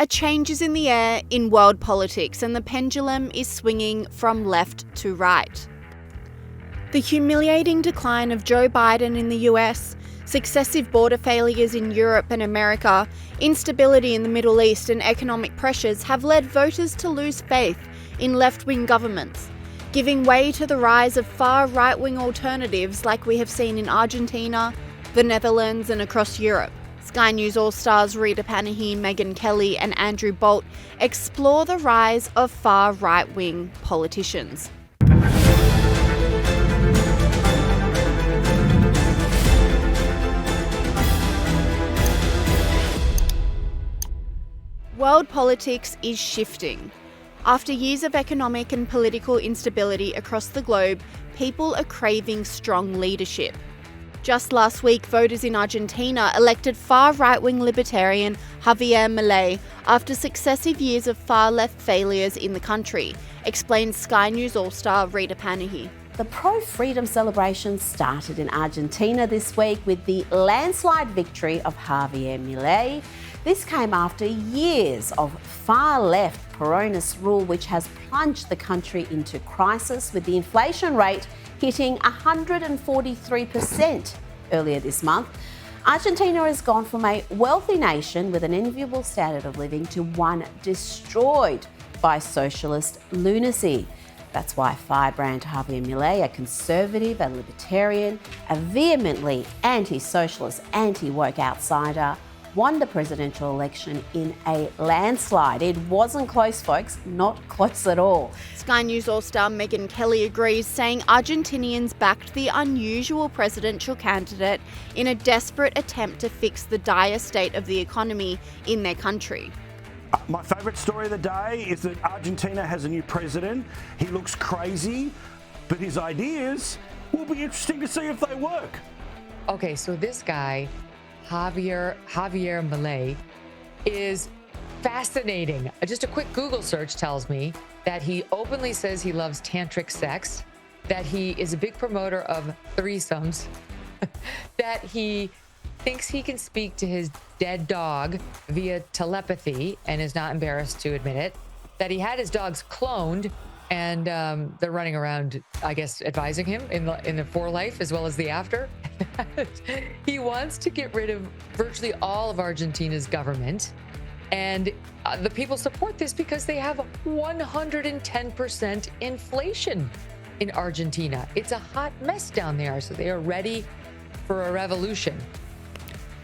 A change is in the air in world politics and the pendulum is swinging from left to right. The humiliating decline of Joe Biden in the US, successive border failures in Europe and America, instability in the Middle East and economic pressures have led voters to lose faith in left-wing governments, giving way to the rise of far right-wing alternatives like we have seen in Argentina, the Netherlands and across Europe. Sky News All Stars Rita Panahi, Megyn Kelly and Andrew Bolt explore the rise of far right-wing politicians. World politics is shifting. After years of economic and political instability across the globe, people are craving strong leadership. Just last week, voters in Argentina elected far right-wing libertarian Javier Milei after successive years of far-left failures in the country, explains Sky News All-Star Rita Panahi. The pro-freedom celebration started in Argentina this week with the landslide victory of Javier Milei. This came after years of far-left Peronist rule, which has plunged the country into crisis, with the inflation rate hitting 143% earlier this month. Argentina has gone from a wealthy nation with an enviable standard of living to one destroyed by socialist lunacy. That's why firebrand Javier Milei, a conservative, a libertarian, a vehemently anti-socialist, anti-woke outsider, won the presidential election in a landslide. It wasn't close, folks, not close at all. Sky News All-Star Megyn Kelly agrees, saying Argentinians backed the unusual presidential candidate in a desperate attempt to fix the dire state of the economy in their country. My favourite story of the day is that Argentina has a new president. He looks crazy, but his ideas will be interesting to see if they work. Okay, so this guy, Javier Milei, is fascinating. Just a quick Google search tells me that he openly says he loves tantric sex, that he is a big promoter of threesomes, that he thinks he can speak to his dead dog via telepathy and is not embarrassed to admit it, that he had his dogs cloned and they're running around, I guess, advising him in the for life as well as the after. He wants to get rid of virtually all of Argentina's government. And the people support this because they have 110% inflation in Argentina. It's a hot mess down there, so they are ready for a revolution.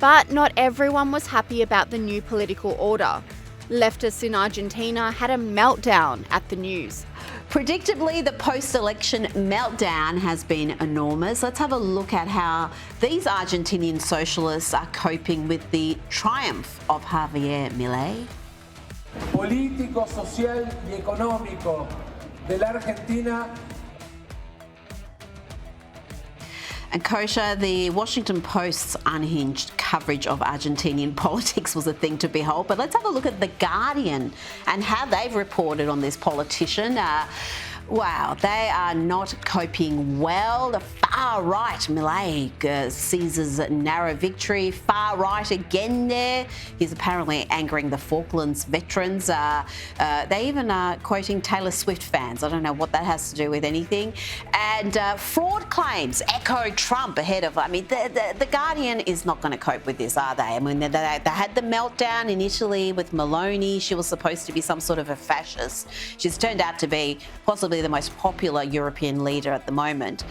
But not everyone was happy about the new political order. Leftists in Argentina had a meltdown at the news. Predictably, the post-election meltdown has been enormous. Let's have a look at how these Argentinian socialists are coping with the triumph of Javier Milei. Político, social y económico de la Argentina. And Kosha, the Washington Post's unhinged coverage of Argentinian politics was a thing to behold. But let's have a look at The Guardian and how they've reported on this politician. Wow, they are not coping well. The far right Milei seizes a narrow victory. Far right again there. He's apparently angering the Falklands veterans. They even are quoting Taylor Swift fans. I don't know what that has to do with anything. And fraud claims echo Trump ahead of... I mean, the Guardian is not going to cope with this, are they? I mean, they had the meltdown in Italy with Meloni. She was supposed to be some sort of a fascist. She's turned out to be possibly the most popular European leader at the moment.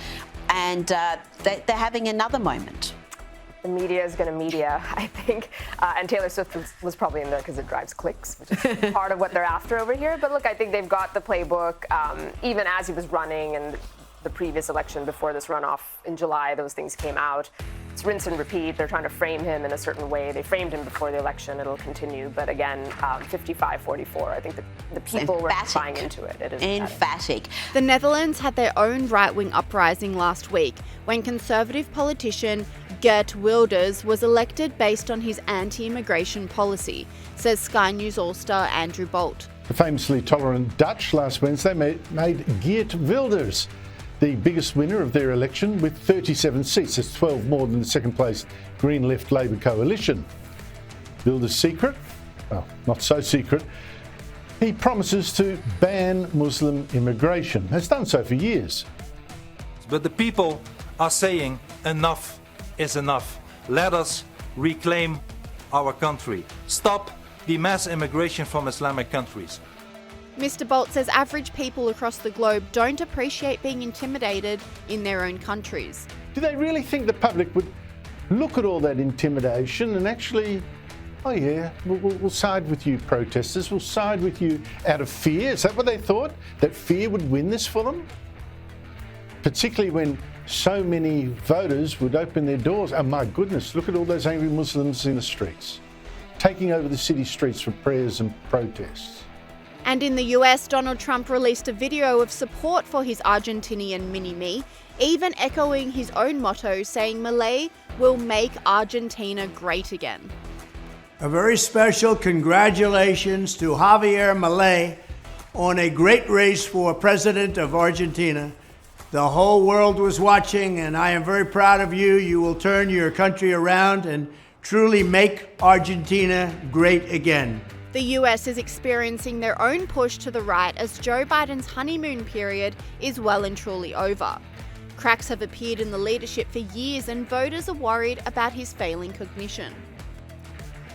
And they're having another moment. The media is going to media, I think. And Taylor Swift was probably in there because it drives clicks, which is part of what they're after over here. But look, I think they've got the playbook. Even as he was running and the previous election before this runoff in July, those things came out. It's rinse and repeat. They're trying to frame him in a certain way. They framed him before the election. It'll continue. But again, 55-44. I think the people were buying into it. It is emphatic. The Netherlands had their own right-wing uprising last week when Conservative politician Geert Wilders was elected based on his anti-immigration policy, says Sky News All-Star Andrew Bolt. The famously tolerant Dutch last Wednesday made Geert Wilders the biggest winner of their election with 37 seats. That's 12 more than the second place Green Left Labour coalition. Wilders' secret? well, not so secret. He promises to ban Muslim immigration, has done so for years. But the people are saying enough is enough. Let us reclaim our country. Stop the mass immigration from Islamic countries. Mr. Bolt says average people across the globe don't appreciate being intimidated in their own countries. Do they really think the public would look at all that intimidation and actually, oh yeah, we'll side with you protesters, we'll side with you out of fear? Is that what they thought? That fear would win this for them? Particularly when so many voters would open their doors. Oh my goodness, look at all those angry Muslims in the streets, taking over the city streets for prayers and protests. And in the US, Donald Trump released a video of support for his Argentinian mini-me, even echoing his own motto, saying Milei will make Argentina great again. A very special congratulations to Javier Milei on a great race for president of Argentina. The whole world was watching, and I am very proud of you. You will turn your country around and truly make Argentina great again. The US is experiencing their own push to the right as Joe Biden's honeymoon period is well and truly over. Cracks have appeared in the leadership for years, and voters are worried about his failing cognition.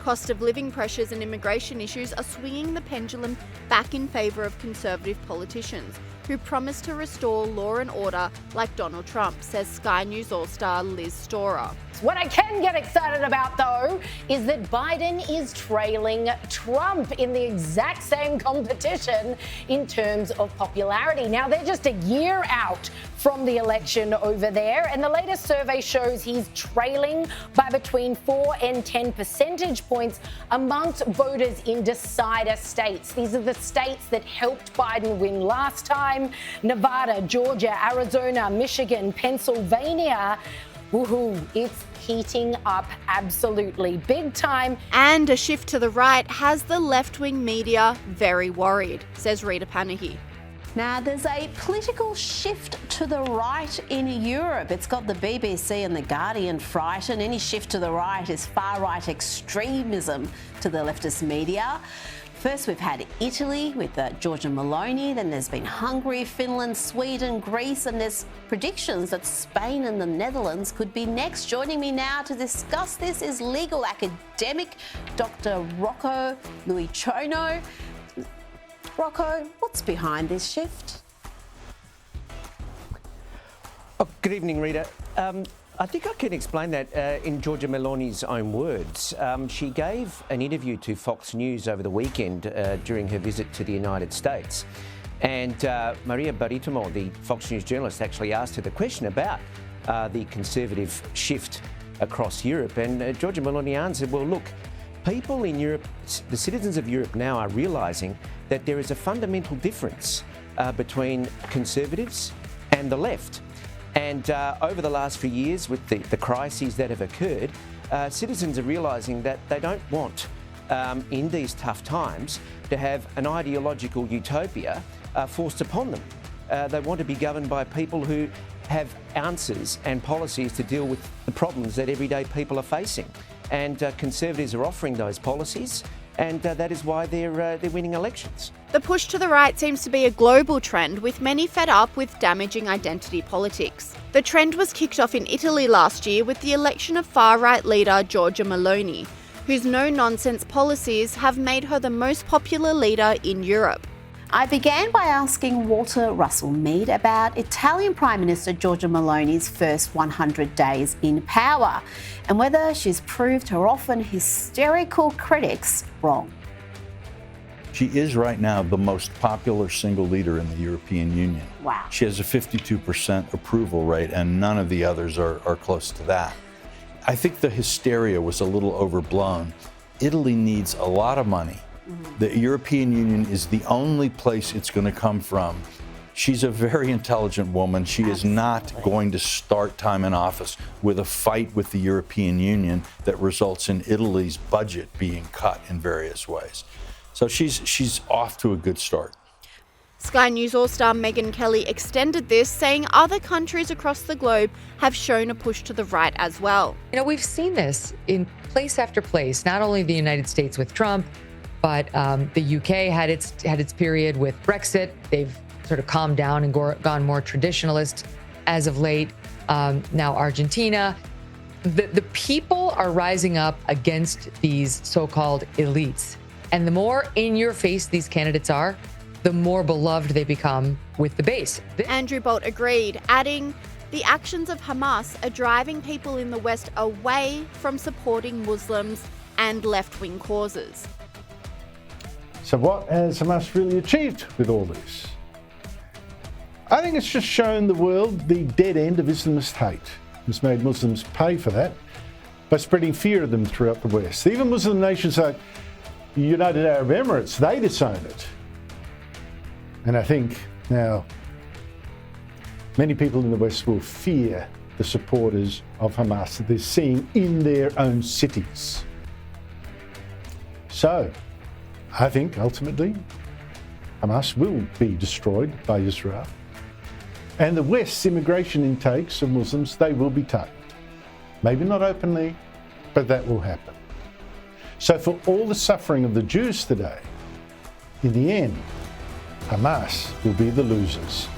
Cost of living pressures and immigration issues are swinging the pendulum back in favour of conservative politicians who promise to restore law and order like Donald Trump, says Sky News All-Star Liz Storer. What I can get excited about, though, is that Biden is trailing Trump in the exact same competition in terms of popularity. Now, they're just a year out from the election over there, and the latest survey shows he's trailing by between 4 and 10 percentage points amongst voters in decider states. These are the states that helped Biden win last time: Nevada, Georgia, Arizona, Michigan, Pennsylvania. Woohoo, it's heating up absolutely big time. And a shift to the right has the left-wing media very worried, says Rita Panahi. Now, there's a political shift to the right in Europe. It's got the BBC and the Guardian frightened. Any shift to the right is far-right extremism to the leftist media. First, we've had Italy with Giorgia Meloni, then there's been Hungary, Finland, Sweden, Greece, and there's predictions that Spain and the Netherlands could be next. Joining me now to discuss this is legal academic Dr. Rocco Luichono. Rocco, what's behind this shift? Oh, good evening, Rita. I think I can explain that in Giorgia Meloni's own words. She gave an interview to Fox News over the weekend during her visit to the United States. And Maria Baritomo, the Fox News journalist, actually asked her the question about the conservative shift across Europe. And Giorgia Meloni answered, well, look, people in Europe, the citizens of Europe now are realising that there is a fundamental difference between conservatives and the left. And over the last few years, with the crises that have occurred, citizens are realising that they don't want, in these tough times, to have an ideological utopia forced upon them. They want to be governed by people who have answers and policies to deal with the problems that everyday people are facing. And Conservatives are offering those policies, and that is why they're winning elections. The push to the right seems to be a global trend, with many fed up with damaging identity politics. The trend was kicked off in Italy last year with the election of far-right leader Giorgia Meloni, whose no-nonsense policies have made her the most popular leader in Europe. I began by asking Walter Russell Mead about Italian Prime Minister Giorgia Meloni's first 100 days in power and whether she's proved her often hysterical critics wrong. She is right now the most popular single leader in the European Union. Wow. She has a 52% approval rate, and none of the others are close to that. I think the hysteria was a little overblown. Italy needs a lot of money. The European Union is the only place it's going to come from. She's a very intelligent woman. She is not going to start time in office with a fight with the European Union that results in Italy's budget being cut in various ways. So she's off to a good start. Sky News All-Star Megyn Kelly extended this, saying other countries across the globe have shown a push to the right as well. You know, we've seen this in place after place, not only the United States with Trump, But the UK had its period with Brexit. They've sort of calmed down and gone more traditionalist as of late. Now Argentina. The people are rising up against these so-called elites. And the more in your face these candidates are, the more beloved they become with the base. Andrew Bolt agreed, adding, the actions of Hamas are driving people in the West away from supporting Muslims and left-wing causes. So what has Hamas really achieved with all this? I think it's just shown the world the dead end of Islamist hate. It's made Muslims pay for that by spreading fear of them throughout the West. Even Muslim nations like the United Arab Emirates, they disown it. And I think now many people in the West will fear the supporters of Hamas that they're seeing in their own cities. So I think ultimately Hamas will be destroyed by Israel. And the West's immigration intakes of Muslims, they will be tamed. Maybe not openly, but that will happen. So for all the suffering of the Jews today, in the end, Hamas will be the losers.